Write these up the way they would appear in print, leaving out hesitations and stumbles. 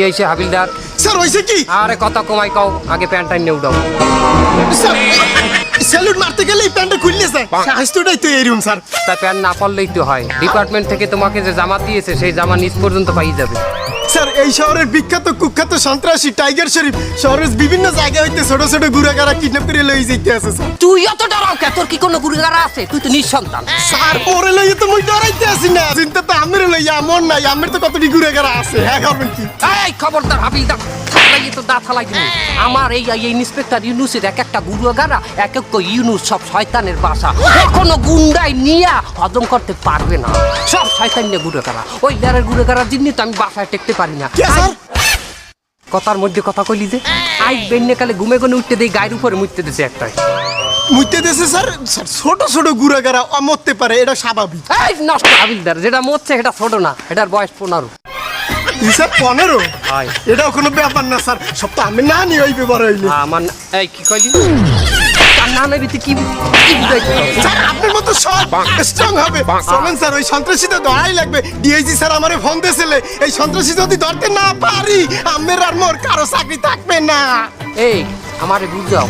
হইছে হাবিলদার? স্যার হইছে কি? আরে কথা কমাই কও, আগে প্যান্টটা নিয়ে উঠাও। স্যার স্যালুট মারতে গেলে এই প্যান্টটা খুললে স্যার, স্বাস্থ্যটাই তো এরকম স্যার। তা প্যান্ট না পরলেই তো হয়, ডিপার্টমেন্ট থেকে তোমাকে যে জামা দিয়েছে সেই জামা নিচ পর্যন্ত পাই যাবে। স্যার এই শহরের বিখ্যাত কুখ্যাত সন্ত্রাসী টাইগার শরীফ শহরের বিভিন্ন জায়গায় হইতে ছোট ছোট গুড়াগাড়া কিডন্যাপ করে লই যাইতে আছে স্যার। তুই অত ডরাও কে? তোর কি কোনো গুরুগারা আছে? তুই তো নিঃসন্তান। স্যার পরে লইয়ে তো মুই ডরাইতে আসি না, চিন্তা তো আমের লইয়া আমর নাই, আমের তো কতটি গুড়াগাড়া আছে। হ্যাঁ করবেন কি? এই খবরদার হাবিলদার, থাকলাই তো দা থালাই দিবি। আমার এই ইন্সপেক্টর ইউনুসের এক একটা গুরুগারা, এক এক ইউনুস সব শয়তানের বাসা। কোনো গুন্ডাই নিয়া হজম করতে পারবে না, সব শয়তান নিয়ে গুরুগারা। ওই লেয়ারের গুরুগারার জিনিস তো আমি বাসায় টেকতে পারি না। কে স্যার? কথার মধ্যে কথা কইলি যে আই বেন্নে কালে ঘুমে গনে উঠতে দেই, গায়ের উপরে মুইতে দিছে একটাই। মুইতে দেশে স্যার স্যার ছোট ছোট গুড়াগাড়া মরতে পারে, এটা স্বাভাবিক। এই নষ্ট হাবিলদার, যেটা মরছে সেটা ছোট না, এটার বয়স 15। স্যার 15? হয় এটাও কোনো ব্যাপার না স্যার, সব তো আমি না নি ওই ব্যাপার হইলে। আমার এই কি কইলি? তার নাম এবিতে কি বুঝাইছিস? স্যার আপনার মতো সব স্ট্রং হবে। চলেন স্যার, ওই সন্ত্রাসী তো ধরাই লাগবে। ডিআইজি স্যার আমারে ফোন দিয়েছিলে, এই সন্ত্রাসী যদি ধরতে না পারি আমের আর মোর কারো চাকরি থাকবে না। এই আমারে বুঝাও,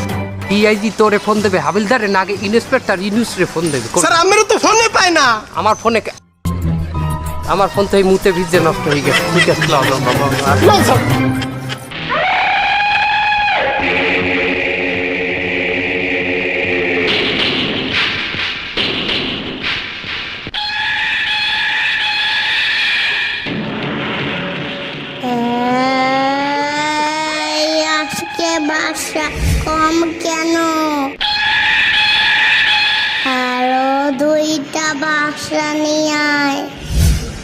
ডিআইজি তোরে ফোন দেবে হাবিলদারে না আগে ইন্সপেক্টর ইউনুসরে ফোন দেবে? স্যার আমেরও তো ফোনে পায় না। আমার ফোনে আমার ফোন তো এই মুহূর্তে ভিজে নষ্ট হয়ে গেছে। ঠিক আছে লাও লাও বাবা। লও স্যার। আজকে বাসা কম কেন? আরো 2টা বাসা নিয়ে আয়,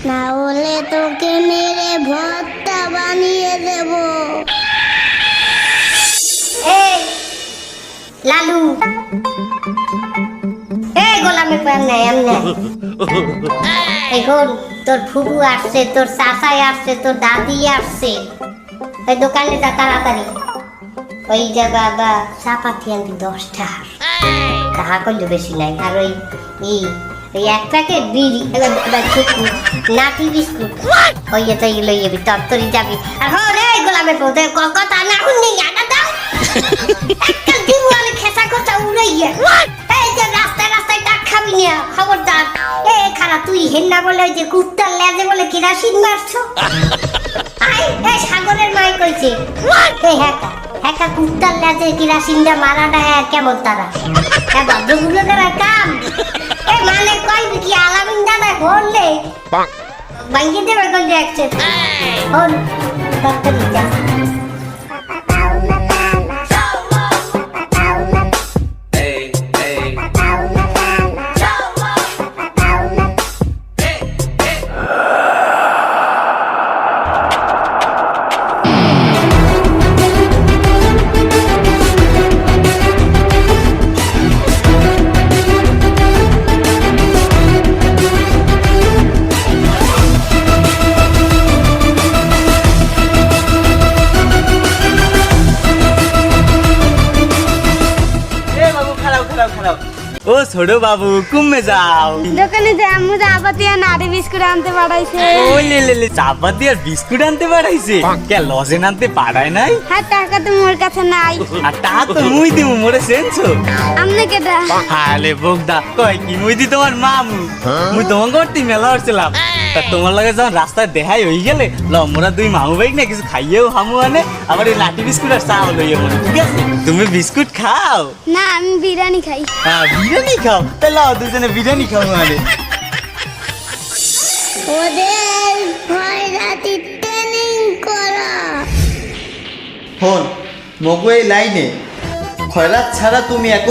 না হলে তোকে মেরে ভর্তা বানিয়ে দেব। এই লালু, এই গোলামের পান নাই এমনি। এখন তোর ফুবু আসছে, তোর চাচাই আসছে, তোর দাদি আসছে। ওই দোকানে যা তাড়াতাড়ি, ওই যে বাবা চাপাতি আনবি 10টা, তাহা করলে বেশি নাই। আর ওই এক প্যাকেট বিড়ি, নাটি বিস্কুট, ওই তো এগুলো ইয়ে তরতরি যাবি। আর রে গোলামের পথে কথা না শুননি, আটা দাও একটা দিওয়ালে খেসা কথা উড়ে গিয়ে। এই যে রাস্তায় রাস্তায় টাক খাবি না, খবরদার। এ খালা তুই হেন্না বলে যে কুত্তার লেজে বলে কেরাসিন মারছো। এই সাগরের মাই কইছে এই হ্যাঁ কুত্তার লেজে কেরাসিনটা মারাটা কেমন তারা ভদ্রগুলো করার কাম। এই মানে কই কি আলামিন দাদা করলে ভাঙ্গি দেবে কোন যাচ্ছে ওর ডাক্তারি যা। ও ছোট বাবু কুমে যাও? দোকানে যে আম্মু চাপাতি আর নাটি বিস্কুট আনতে পাঠাইছে। ও লে চাপাতি আর বিস্কুট আনতে পাঠাইছে? কে লজেন আনতে পাঠায় নাই? হ্যাঁ টাকা তো মোর কাছে নাই। আর টাকা তো মুই দিমু, মোরে সেনছো? আমনে কেডা? হালে বগদা কয় কি মুই দি তোমার মামু। মুই তোমার করতে মেলা হচ্ছিলাম, তা তোমার লাগে যখন রাস্তায় দেখাই হয়ে গেলে ল মোরা 2 মামু বাইক না কিছু খাইয়েও হামু আনে, আবার এই লাঠি বিস্কুট আর চা লইয়ে মনে। ঠিক আছে তুমি বিস্কুট খাও? না আমি বিরিয়ানি খাই। হ্যাঁ বিরিয়ানি খাও, তাহলে দুজনে বিরিয়ানি খাও। মানে ওদের ভয় রাতি ট্রেনিং করা। হন মগু এই লাইনে খয়রাত ছাড়া তুমি